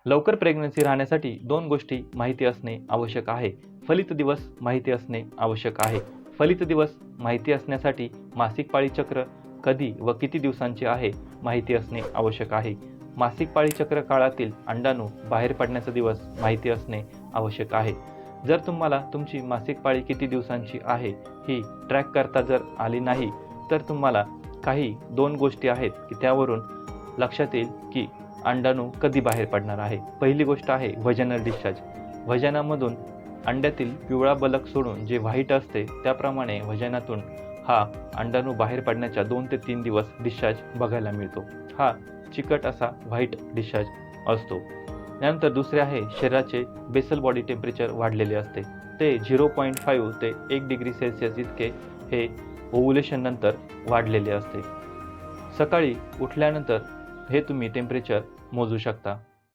लवकर प्रेग्नन्सी राहण्यासाठी 2 गोष्टी माहिती असणे आवश्यक आहे. फलित दिवस माहिती असणे आवश्यक आहे. फलित दिवस माहिती असण्यासाठी मासिक पाळी चक्र कधी व किती दिवसांचे आहे माहिती असणे आवश्यक आहे. मासिक पाळी चक्र काळातील अंडाणू बाहेर पडण्याचा दिवस माहिती असणे आवश्यक आहे. जर तुम्हाला तुमची मासिक पाळी किती दिवसांची आहे ही ट्रॅक करता जर आली नाही, तर तुम्हाला काही 2 गोष्टी आहेत की त्यावरून लक्षात येईल की अंडाणू कधी बाहेर पडणार आहे. पहिली गोष्ट आहे व्हॅजिनल डिस्चार्ज. व्हॅजिनामधून अंड्यातील पिवळा बलक सोडून जे व्हाईट असते त्याप्रमाणे व्हॅजिनातून हा अंडाणू बाहेर पडण्याच्या 2 ते 3 दिवस डिस्चार्ज बघायला मिळतो. हा चिकट असा व्हाईट डिस्चार्ज असतो. त्यानंतर दुसरे आहे शरीराचे बेसल बॉडी टेम्परेचर वाढलेले असते. ते 0.5 ते 1 डिग्री सेल्सिअस इतके हे ओव्हुलेशन नंतर वाढलेले असते. सकाळी उठल्यानंतर हे तुम्ही टेम्परेचर मोजू शकता.